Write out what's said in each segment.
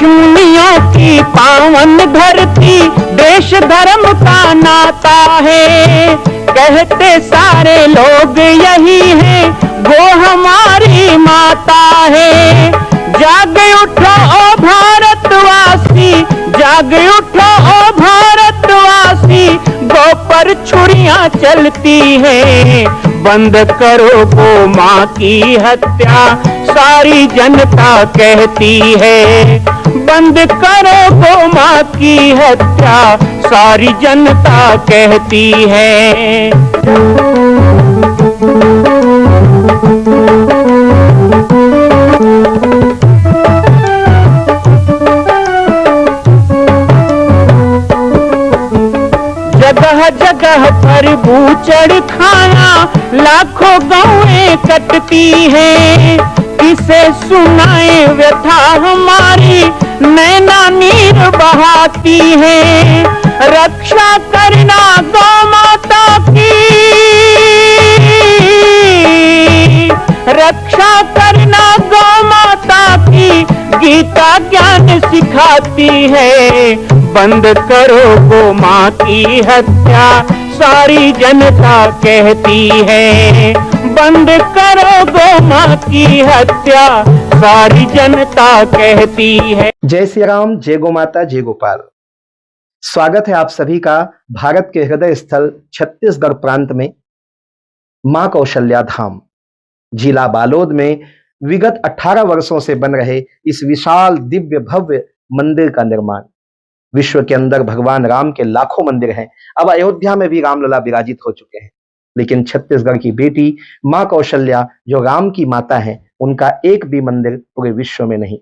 ऋषिमुनियों की पावन धरती, देश धर्म का नाता है। कहते सारे लोग यही है, वो हमारी माता है। जाग उठो ओ भारतवासी, जाग उठो ओ भारतवासी, गौ पर छुरियां चलती हैं। बंद करो गौ माँ की हत्या, सारी जनता कहती है। बंद करो गौ माँ की हत्या, सारी जनता कहती है। जगह जगह पर बूचड़ खाना, लाखों गौएं कटती हैं। किसे सुनाए व्यथा हमारी, नैना नीर बहाती है। रक्षा करना गौ माता की, रक्षा करना गौ माता की, गीता ज्ञान सिखाती है। बंद करो गौ माँ की हत्या, सारी जनता कहती है। बंद करो गौ माँ की हत्या, सारी जनता कहती है। जय श्री राम, जय गौ माता, जय गोपाल। स्वागत है आप सभी का भारत के हृदय स्थल छत्तीसगढ़ प्रांत में मां कौशल्या धाम जिला बालोद में विगत 18 वर्षों से बन रहे इस विशाल दिव्य भव्य मंदिर का निर्माण। विश्व के अंदर भगवान राम के लाखों मंदिर हैं। अब अयोध्या में भी रामलला विराजित हो चुके हैं, लेकिन छत्तीसगढ़ की बेटी मां कौशल्या जो राम की माता है, उनका एक भी मंदिर पूरे विश्व में नहीं।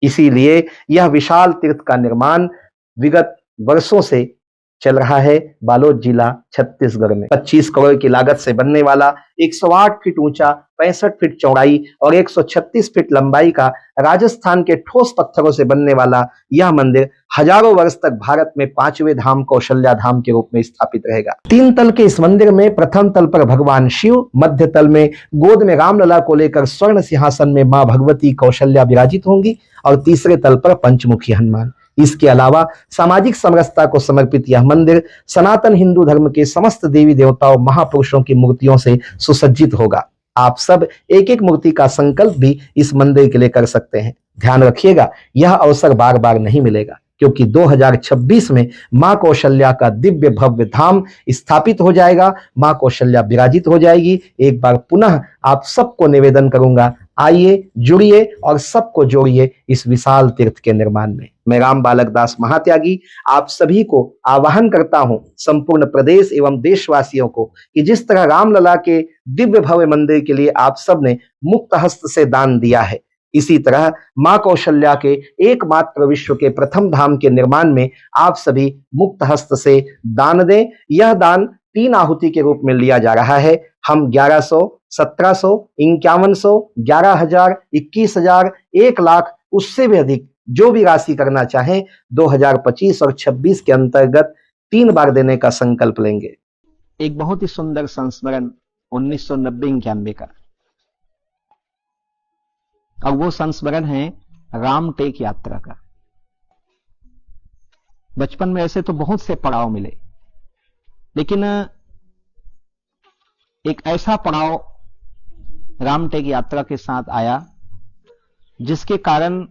इसीलिए यह विशाल तीर्थ का निर्माण विगत वर्षों से चल रहा है बालोद जिला छत्तीसगढ़ में। 25 करोड़ की लागत से बनने वाला 108 फीट ऊंचा, 65 फीट चौड़ाई और 136 फीट लंबाई का राजस्थान के ठोस पत्थरों से बनने वाला यह मंदिर हजारों वर्ष तक भारत में 5वें धाम कौशल्या धाम के रूप में स्थापित रहेगा। 3 तल के इस मंदिर में प्रथम तल पर भगवान शिव, मध्य तल में गोद में रामलला को लेकर स्वर्ण सिंहासन में मां भगवती कौशल्या विराजित होंगी और तीसरे तल पर पंचमुखी हनुमान। इसके अलावा सामाजिक समरसता को समर्पित यह मंदिर सनातन हिंदू धर्म के समस्त देवी देवताओं महापुरुषों की मूर्तियों से सुसज्जित होगा। आप सब एक एक मूर्ति का संकल्प भी इस मंदिर के लिए कर सकते हैं। ध्यान रखिएगा, यह अवसर बार बार नहीं मिलेगा, क्योंकि 2026 में मां कौशल्या का दिव्य भव्य धाम स्थापित हो जाएगा। मां कौशल्या विराजित हो जाएगी। एक बार पुनः आप सबको निवेदन करूंगा, आइए, जुड़िए और सबको जोड़िए इस विशाल तीर्थ के निर्माण में। मैं राम बालक दास महात्यागी आप सभी को आह्वान करता हूं, संपूर्ण प्रदेश एवं देशवासियों को, कि जिस तरह रामलला के दिव्य भव्य मंदिर के लिए आप सब ने मुक्त हस्त से दान दिया है, इसी तरह मां कौशल्या के एकमात्र विश्व के प्रथम धाम के निर्माण में आप सभी मुक्त हस्त से दान दें। यह दान 3 आहुति के रूप में लिया जा रहा है। हम 1100, 1700, 5100, 11,000, 21,000, 1 लाख, उससे भी अधिक जो भी राशि करना चाहें 2025 और 26 के अंतर्गत 3 बार देने का संकल्प लेंगे। एक बहुत ही सुंदर संस्मरण 1990-91 का, और वो संस्मरण है राम टेक यात्रा का। बचपन में ऐसे तो बहुत से पड़ाव मिले, लेकिन एक ऐसा पड़ाव राम टेक यात्रा के साथ आया जिसके कारण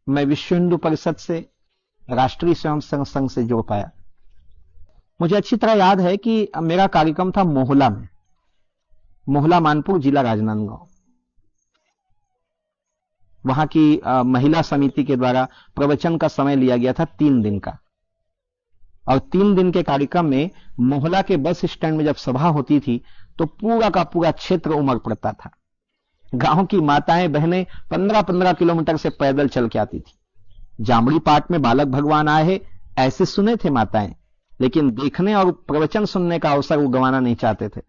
मैं विश्व हिंदू परिषद से, राष्ट्रीय स्वयं संघ से जुड़ पाया। मुझे अच्छी तरह याद है कि मेरा कार्यक्रम था मोहला में, मोहला मानपुर, जिला राजनांदगांव। वहां की महिला समिति के द्वारा प्रवचन का समय लिया गया था 3 दिन का, और 3 दिन के कार्यक्रम में मोहला के बस स्टैंड में जब सभा होती थी तो पूरा का पूरा क्षेत्र उमड़ पड़ता था। गांव की माताएं बहनें 15-15 किलोमीटर से पैदल चल के आती थी। जामड़ी पाठ में बालक भगवान आए हैं ऐसे सुने थे माताएं, लेकिन देखने और प्रवचन सुनने का अवसर वो गंवाना नहीं चाहते थे।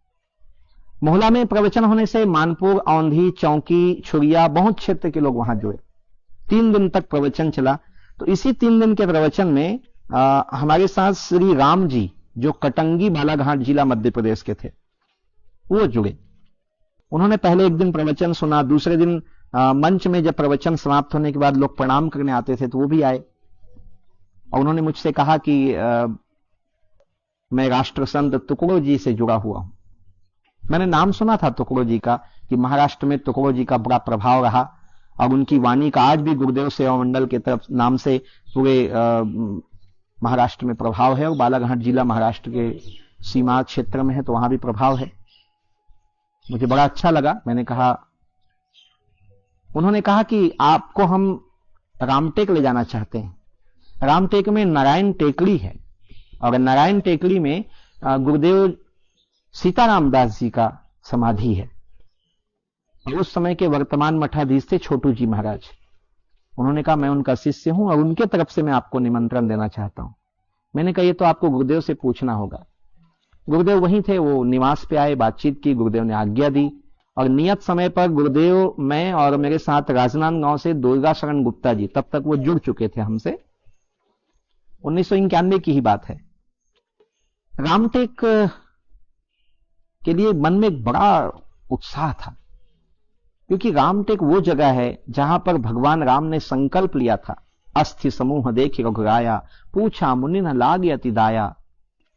मोहला में प्रवचन होने से मानपुर, औंधी, चौकी, छुरिया, बहुत क्षेत्र के लोग वहां जुड़े। 3 दिन तक प्रवचन चला। तो इसी 3 दिन के प्रवचन में हमारे साथ श्री राम जी, जो कटंगी बालाघाट जिला मध्य प्रदेश के थे, वो जुड़े। उन्होंने पहले एक दिन प्रवचन सुना, दूसरे दिन मंच में जब प्रवचन समाप्त होने के बाद लोग प्रणाम करने आते थे तो वो भी आए और उन्होंने मुझसे कहा कि मैं राष्ट्र संत तुकड़ो जी से जुड़ा हुआ हूं। मैंने नाम सुना था तुकड़ो जी का कि महाराष्ट्र में तुकड़ो जी का बड़ा प्रभाव रहा और उनकी वाणी का आज भी गुरुदेव सेवा मंडल के तरफ नाम से पूरे महाराष्ट्र में प्रभाव है और बालाघाट जिला महाराष्ट्र के सीमा क्षेत्र में है तो वहां भी प्रभाव है। मुझे बड़ा अच्छा लगा। मैंने कहा, उन्होंने कहा कि आपको हम रामटेक ले जाना चाहते हैं। रामटेक में नारायण टेकड़ी है और नारायण टेकड़ी में गुरुदेव सीताराम दास जी का समाधि है और उस समय के वर्तमान मठाधीश थे छोटू जी महाराज। उन्होंने कहा मैं उनका शिष्य हूं और उनके तरफ से मैं आपको निमंत्रण देना चाहता हूं। मैंने कहा ये तो आपको गुरुदेव से पूछना होगा। गुरुदेव वहीं थे, वो निवास पे आए, बातचीत की, गुरुदेव ने आज्ञा दी और नियत समय पर गुरुदेव, मैं और मेरे साथ राजनांदगांव से दुर्गा शरण गुप्ता जी, तब तक वो जुड़ चुके थे हमसे, 1991 की ही बात है। रामटेक के लिए मन में एक बड़ा उत्साह था क्योंकि रामटेक वो जगह है जहां पर भगवान राम ने संकल्प लिया था, अस्थि समूह देखि रघुराया, पूछा मुनि न लाग अति दाया।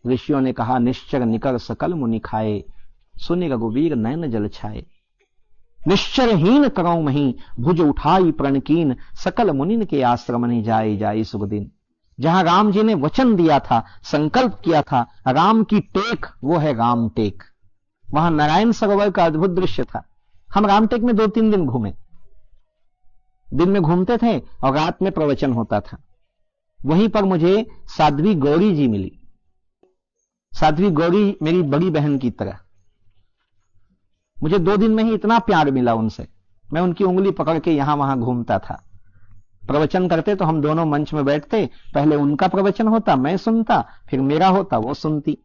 ऋषियों ने कहा निश्चर निकर सकल मुनि खाए, सुनि रघुवीर नयन जल छाए। निश्चरहीन करौ मही, भुज उठाई प्रणकीन, सकल मुनिन के आश्रम नहीं जाए जाई सुख दिन। जहां राम जी ने वचन दिया था, संकल्प किया था, राम की टेक वो है रामटेक। वहां नारायण सरोवर का अद्भुत दृश्य था। हम रामटेक में 2-3 दिन घूमे। दिन में घूमते थे और रात में प्रवचन होता था। वहीं पर मुझे साध्वी गौरी जी मिली। साध्वी गौरी मेरी बड़ी बहन की तरह। मुझे 2 दिन में ही इतना प्यार मिला उनसे, मैं उनकी उंगली पकड़ के यहां वहां घूमता था। प्रवचन करते तो हम दोनों मंच में बैठते, पहले उनका प्रवचन होता, मैं सुनता, फिर मेरा होता, वो सुनती।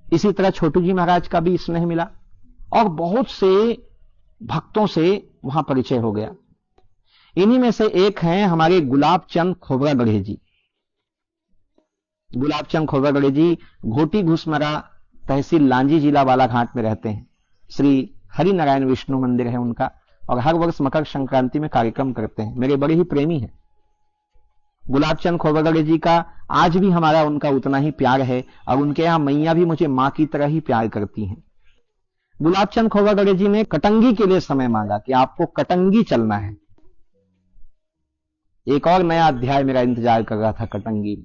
इसी तरह छोटू जी महाराज का भी स्नेह मिला और बहुत से भक्तों से वहां परिचय हो गया। इन्हीं में से एक हैं हमारे गुलाब चंद खोबरागढ़े जी। गुलाब चंद खोबरागढ़े जी घोटी घुसमरा तहसील लांजी जिला बालाघाट में रहते हैं। श्री हरि नारायण विष्णु मंदिर है उनका और हर वर्ष मकर संक्रांति में कार्यक्रम करते हैं। मेरे बड़े ही प्रेमी हैं। गुलाब चंद खोबरागढ़े जी का आज भी हमारा उनका उतना ही प्यार है और उनके यहां मैया भी मुझे मां की तरह ही प्यार करती हैं। गुलाब चंद खोबरागढ़े जी ने कटंगी के लिए समय मांगा कि आपको कटंगी चलना है। एक और नया अध्याय मेरा इंतजार कर रहा था कटंगी।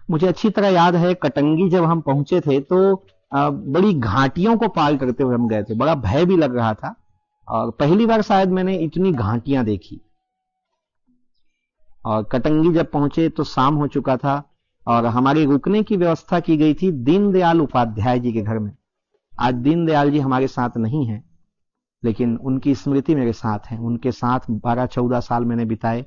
मुझे अच्छी तरह याद है कटंगी जब हम पहुंचे थे तो बड़ी घाटियों को पार करते हुए हम गए थे। बड़ा भय भी लग रहा था और पहली बार शायद मैंने इतनी घाटियां देखी। और कटंगी जब पहुंचे तो शाम हो चुका था और हमारी रुकने की व्यवस्था की गई थी दीनदयाल उपाध्याय जी के घर में। आज दीनदयाल जी हमारे साथ नहीं हैं, लेकिन उनकी स्मृति मेरे साथ है। उनके साथ 12-14 साल मैंने बिताए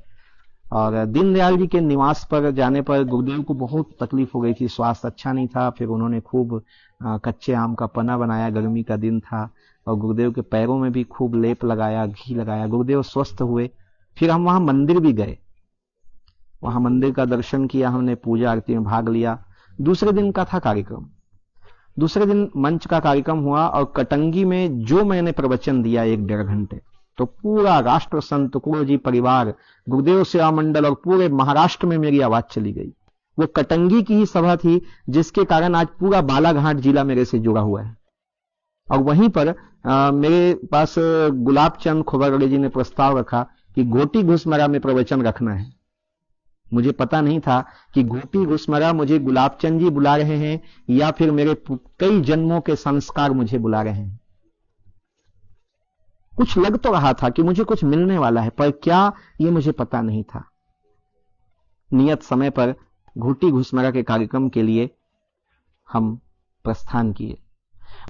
और दीनदयाल जी के निवास पर जाने पर गुरुदेव को बहुत तकलीफ हो गई थी, स्वास्थ्य अच्छा नहीं था। फिर उन्होंने खूब कच्चे आम का पना बनाया, गर्मी का दिन था, और गुरुदेव के पैरों में भी खूब लेप लगाया, घी लगाया। गुरुदेव स्वस्थ हुए। फिर हम वहां मंदिर भी गए, वहां मंदिर का दर्शन किया, हमने पूजा आरती में भाग लिया। दूसरे दिन का था कार्यक्रम। दूसरे दिन मंच का कार्यक्रम हुआ और कटंगी में जो मैंने प्रवचन दिया 1-1.5 घंटे, तो पूरा राष्ट्र संत तुकड़ो जी परिवार, गुरुदेव सेवा मंडल और पूरे महाराष्ट्र में मेरी आवाज चली गई। वो कटंगी की ही सभा थी जिसके कारण आज पूरा बालाघाट जिला मेरे से जुड़ा हुआ है। और वहीं पर मेरे पास गुलाब चंद खोबरागढ़े जी ने प्रस्ताव रखा कि घोटी घुसमरा में प्रवचन रखना है। मुझे पता नहीं था कि घोटी घुसमरा मुझे गुलाब चंद जी बुला रहे हैं या फिर मेरे कई जन्मों के संस्कार मुझे बुला रहे हैं। कुछ लग तो रहा था कि मुझे कुछ मिलने वाला है, पर क्या ये मुझे पता नहीं था। नियत समय पर घोटी घुसमरा के कार्यक्रम के लिए हम प्रस्थान किए।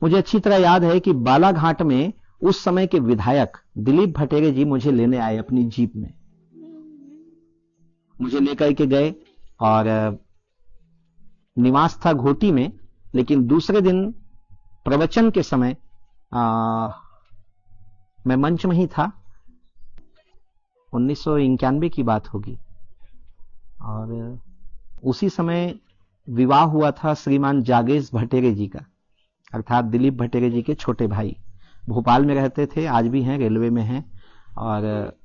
मुझे अच्छी तरह याद है कि बालाघाट में उस समय के विधायक दिलीप भटेरे जी मुझे लेने आए अपनी जीप में। मुझे लेकर के गए और निवास था घोटी में, लेकिन दूसरे दिन प्रवचन के समय मैं मंच में ही था। 1991 की बात होगी और उसी समय विवाह हुआ था श्रीमान जागेश भटेरे जी का, अर्थात दिलीप भटेरे जी के छोटे भाई, भोपाल में रहते थे, आज भी हैं, रेलवे में हैं। और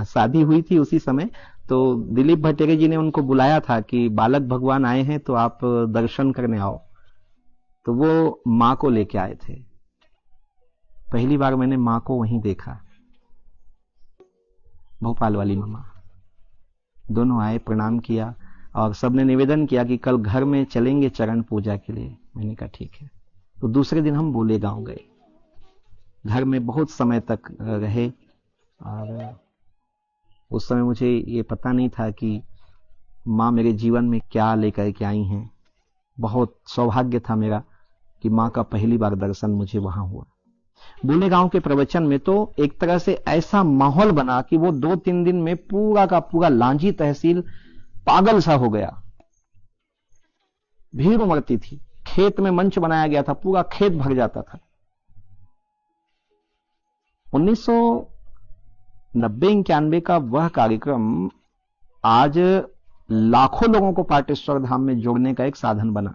शादी हुई थी उसी समय, तो दिलीप भटेरे जी ने उनको बुलाया था कि बालक भगवान आए हैं तो आप दर्शन करने आओ। तो वो मां को लेके आए थे। पहली बार मैंने मां को वहीं देखा, भोपाल वाली मम्मा। दोनों आए, प्रणाम किया और सबने निवेदन किया कि कल घर में चलेंगे चरण पूजा के लिए। मैंने कहा ठीक है। तो दूसरे दिन हम बोले गांव गए, घर में बहुत समय तक रहे। और उस समय मुझे ये पता नहीं था कि माँ मेरे जीवन में क्या लेकर के आई हैं। बहुत सौभाग्य था मेरा कि माँ का पहली बार दर्शन मुझे वहां हुआ। बोले गांव के प्रवचन में तो एक तरह से ऐसा माहौल बना कि वो 2-3 दिन में पूरा का पूरा लांजी तहसील पागल सा हो गया। भीड़ उमड़ती थी, खेत में मंच बनाया गया था, पूरा खेत भर जाता था। 1990-91 का वह कार्यक्रम आज लाखों लोगों को पाटेश्वर धाम में जोड़ने का एक साधन बना।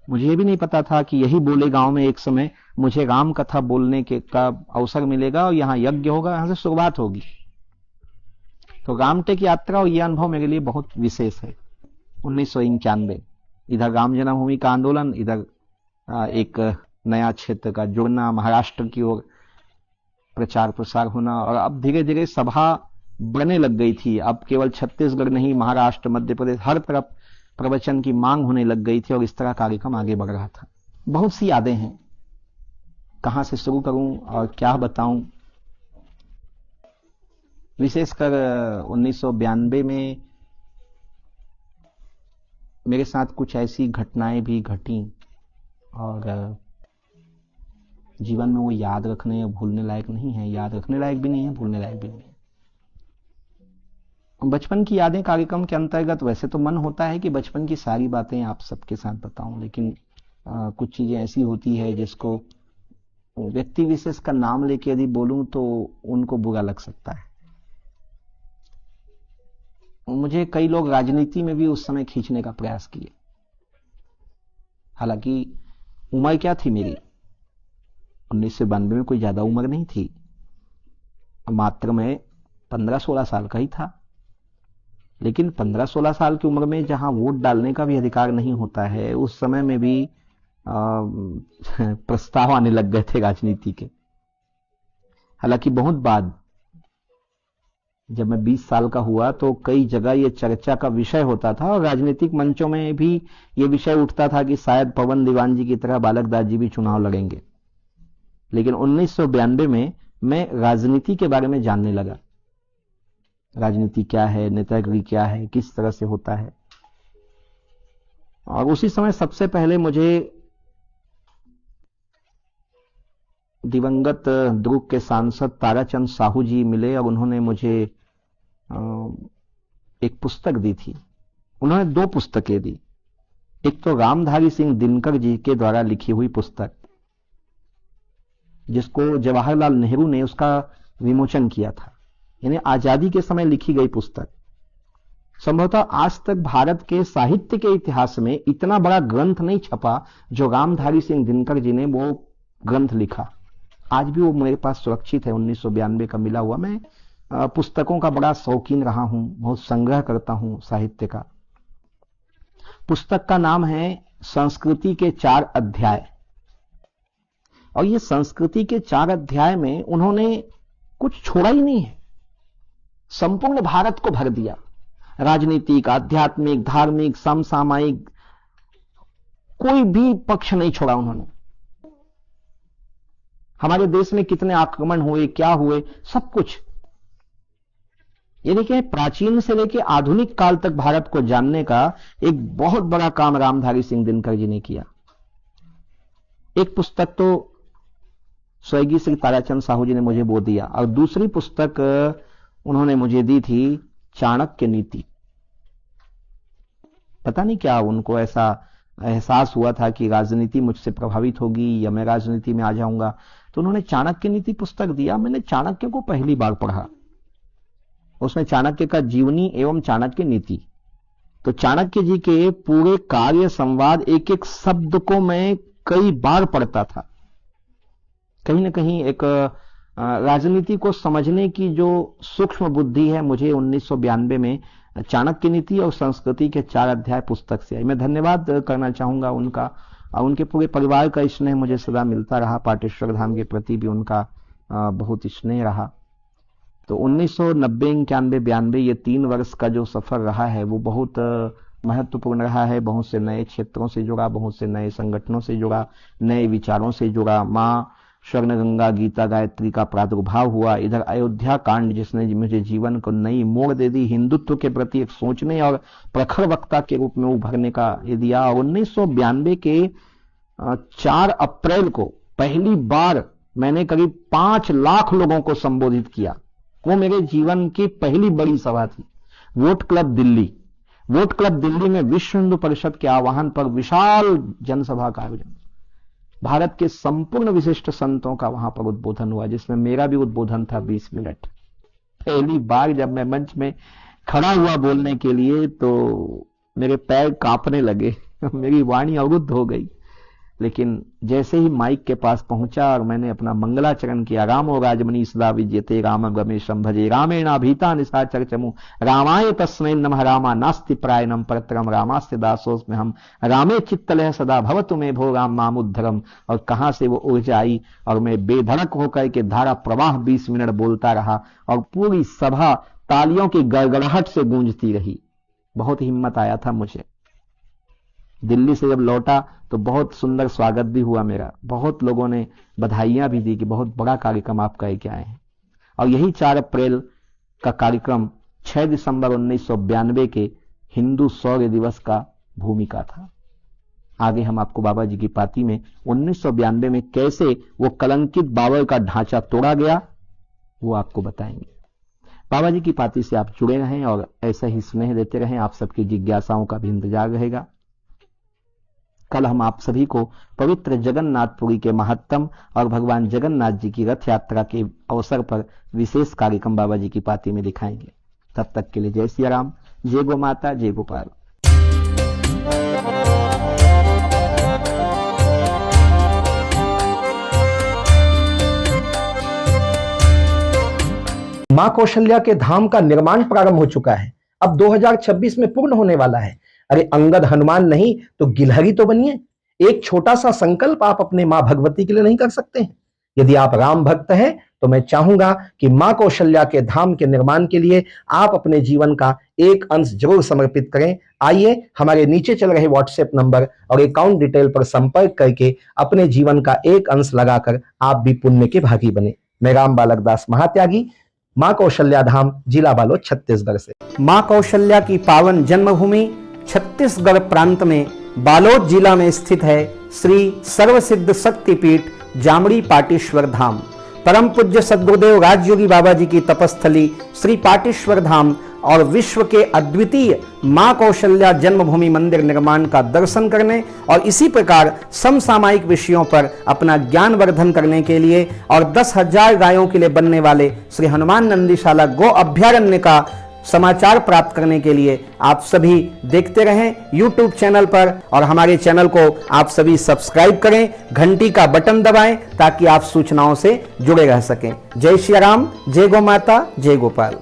मुझे ये भी नहीं पता था कि यही बोले गांव में एक समय मुझे राम कथा बोलने का अवसर मिलेगा और यहां यज्ञ होगा, यहां से शुरुआत होगी। तो रामटेक यात्रा और यह अनुभव मेरे लिए बहुत विशेष है। 1991, इधर राम जन्मभूमि का आंदोलन, इधर एक नया क्षेत्र का जुड़ना, महाराष्ट्र की ओर प्रचार प्रसार होना, और अब धीरे धीरे सभा बढ़ने लग गई थी। अब केवल छत्तीसगढ़ नहीं, महाराष्ट्र, मध्य प्रदेश, हर तरफ प्रवचन की मांग होने लग गई थी और इस तरह कार्यक्रम आगे बढ़ रहा था। बहुत सी यादें हैं, कहां से शुरू करूं और क्या बताऊं। विशेषकर 1992 में मेरे साथ कुछ ऐसी घटनाएं भी घटी और जीवन में वो याद रखने या भूलने लायक नहीं है। याद रखने लायक भी नहीं है, भूलने लायक भी नहीं है। बचपन की यादें कार्यक्रम के अंतर्गत वैसे तो मन होता है कि बचपन की सारी बातें आप सबके साथ बताऊं, लेकिन कुछ चीजें ऐसी होती है जिसको व्यक्ति विशेष का नाम लेके यदि बोलूं तो उनको बुरा लग सकता है। मुझे कई लोग राजनीति में भी उस समय खींचने का प्रयास किए। हालांकि उम्र क्या थी मेरी, 1992 में कोई ज्यादा उम्र नहीं थी, मात्र मैं 15-16 साल का ही था। लेकिन 15-16 साल की उम्र में जहां वोट डालने का भी अधिकार नहीं होता है, उस समय में भी प्रस्ताव आने लग गए थे राजनीति के। हालांकि बहुत बाद जब मैं 20 साल का हुआ तो कई जगह ये चर्चा का विषय होता था और राजनीतिक मंचों में भी ये विषय उठता था कि शायद पवन दीवान जी की तरह बालक दास जी भी चुनाव लड़ेंगे। लेकिन 1992 में मैं राजनीति के बारे में जानने लगा। राजनीति क्या है, नेतागिरी क्या है, किस तरह से होता है। और उसी समय सबसे पहले मुझे दिवंगत दुर्ग के सांसद ताराचंद साहू जी मिले और उन्होंने मुझे एक पुस्तक दी थी। उन्होंने 2 पुस्तकें दी। एक तो रामधारी सिंह दिनकर जी के द्वारा लिखी हुई पुस्तक, जिसको जवाहरलाल नेहरू ने उसका विमोचन किया था, यानी आजादी के समय लिखी गई पुस्तक। संभवतः आज तक भारत के साहित्य के इतिहास में इतना बड़ा ग्रंथ नहीं छपा जो रामधारी सिंह दिनकर जी ने वो ग्रंथ लिखा। आज भी वो मेरे पास सुरक्षित है, 1992 का मिला हुआ। मैं पुस्तकों का बड़ा शौकीन रहा हूं, बहुत संग्रह करता हूं साहित्य का। पुस्तक का नाम है संस्कृति के 4 अध्याय। और ये संस्कृति के 4 अध्याय में उन्होंने कुछ छोड़ा ही नहीं है, संपूर्ण भारत को भर दिया। राजनीतिक, आध्यात्मिक, धार्मिक, समसामयिक, कोई भी पक्ष नहीं छोड़ा उन्होंने। हमारे देश में कितने आक्रमण हुए, क्या हुए, सब कुछ। ये देखिए, प्राचीन से लेकर आधुनिक काल तक भारत को जानने का एक बहुत बड़ा काम रामधारी सिंह दिनकर जी ने किया। एक पुस्तक तो स्वर्गीय श्री ताराचंद साहू जी ने मुझे वो दिया, और दूसरी पुस्तक उन्होंने मुझे दी थी चाणक्य नीति। पता नहीं क्या उनको ऐसा एहसास हुआ था कि राजनीति मुझसे प्रभावित होगी या मैं राजनीति में आ जाऊंगा, तो उन्होंने चाणक्य नीति पुस्तक दिया। मैंने चाणक्य को पहली बार पढ़ा। उसमें चाणक्य का जीवनी एवं चाणक्य नीति, तो चाणक्य जी के पूरे कार्य संवाद, एक एक शब्द को मैं कई बार पढ़ता था। कहीं ना कहीं एक राजनीति को समझने की जो सूक्ष्म बुद्धि है मुझे 1992 में चाणक्य नीति और संस्कृति के 4 अध्याय पुस्तक से आई। मैं धन्यवाद करना चाहूंगा उनका, और उनके पूरे परिवार का स्नेह मुझे सदा मिलता रहा। पाटेश्वर धाम के प्रति भी उनका बहुत स्नेह रहा। तो 1990, 91, 92 ये 3 वर्ष का जो सफर रहा है वो बहुत महत्वपूर्ण रहा है। बहुत से नए क्षेत्रों से जुड़ा, बहुत से नए संगठनों से जुड़ा, नए विचारों से जुड़ा। माँ स्वर्ण गंगा गीता गायत्री का प्रादुर्भाव हुआ। इधर अयोध्या कांड जिसने मुझे जीवन को नई मोड़ दे दी, हिंदुत्व के प्रति एक सोचने और प्रखर वक्ता के रूप में उभरने का ये दिया। और 1992 के 4 अप्रैल को पहली बार मैंने करीब 5 लाख लोगों को संबोधित किया। वो मेरे जीवन की पहली बड़ी सभा थी। वोट क्लब दिल्ली में विश्व हिंदू परिषद के आह्वान पर विशाल जनसभा का आयोजन। भारत के संपूर्ण विशिष्ट संतों का वहां पर उद्बोधन हुआ, जिसमें मेरा भी उद्बोधन था 20 मिनट। पहली बार जब मैं मंच में खड़ा हुआ बोलने के लिए तो मेरे पैर कांपने लगे, मेरी वाणी अवरुद्ध हो गई। लेकिन जैसे ही माइक के पास पहुंचा और मैंने अपना मंगलाचरण किया, रामो राजमणि सदा विद्यते रामं रमेशं भजे रामेणाभीता निशाचर चमु रामाय तस्मै नमः रामा नास्ति प्रायणं परतरम रामास्य दासोस्मि हम रामे चित्तलह सदा भवतु मे भो राम मामुद्धरम। और कहां से वो ऊर्जा आई और मैं बेधड़क होकर के धारा प्रवाह 20 मिनट बोलता रहा और पूरी सभा तालियों की गड़गड़ाहट से गूंजती रही। बहुत हिम्मत आया था मुझे। दिल्ली से जब लौटा तो बहुत सुंदर स्वागत भी हुआ मेरा। बहुत लोगों ने बधाइयां भी दी कि बहुत बड़ा कार्यक्रम आप कह के आए हैं। और यही 4 अप्रैल का कार्यक्रम 6 दिसंबर 1992 के हिंदू शौर्य दिवस का भूमिका था। आगे हम आपको बाबा जी की पाती में 1992 में कैसे वो कलंकित बाबर का ढांचा तोड़ा गया वो आपको बताएंगे। बाबा जी की पाती से आप जुड़े रहें और ऐसा ही स्नेह देते रहें। आप सबकी जिज्ञासाओं का भी इंतजार रहेगा। कल हम आप सभी को पवित्र जगन्नाथपुरी के महत्तम और भगवान जगन्नाथ जी की रथ यात्रा के अवसर पर विशेष कार्यक्रम बाबा जी की पाती में दिखाएंगे। तब तक के लिए जय सिया राम, जय गो माता, जय गोपाल। मां कौशल्या के धाम का निर्माण प्रारंभ हो चुका है। अब 2026 में पूर्ण होने वाला है। अरे अंगद हनुमान नहीं तो गिलहरी तो बनिए। एक छोटा सा संकल्प आप अपने मां भगवती के लिए नहीं कर सकते हैं? यदि आप राम भक्त हैं तो मैं चाहूंगा कि मां कौशल्या के धाम के निर्माण के लिए आप अपने जीवन का एक अंश जरूर समर्पित करें। आइए हमारे नीचे चल रहे व्हाट्सएप नंबर और अकाउंट डिटेल पर संपर्क करके अपने जीवन का एक अंश लगाकर आप भी पुण्य के भागी बने। मैं राम बालक दास महात्यागी, मां कौशल्या धाम, जिला बालोद, छत्तीसगढ़ से। मां कौशल्या की पावन जन्मभूमि छत्तीसगढ़ प्रांत में बालोद जिला में स्थित है श्री सर्वसिद्ध शक्तिपीठ जामड़ी पाटेश्वर धाम। परम पूज्य सद्गुरुदेव राजयोगी बाबा जी की तपस्थली श्री पाटेश्वर धाम और विश्व के अद्वितीय मां कौशल्या जन्मभूमि मंदिर निर्माण का दर्शन करने और इसी प्रकार समसामयिक विषयों पर अपना ज्ञान वर्धन करने के लिए और 10,000 गायों के लिए बनने वाले श्री हनुमान नंदीशाला गो अभ्यारण्य का समाचार प्राप्त करने के लिए आप सभी देखते रहें YouTube चैनल पर और हमारे चैनल को आप सभी सब्सक्राइब करें, घंटी का बटन दबाएं ताकि आप सूचनाओं से जुड़े रह सकें। जय श्री राम, जय गो माता, जय गोपाल।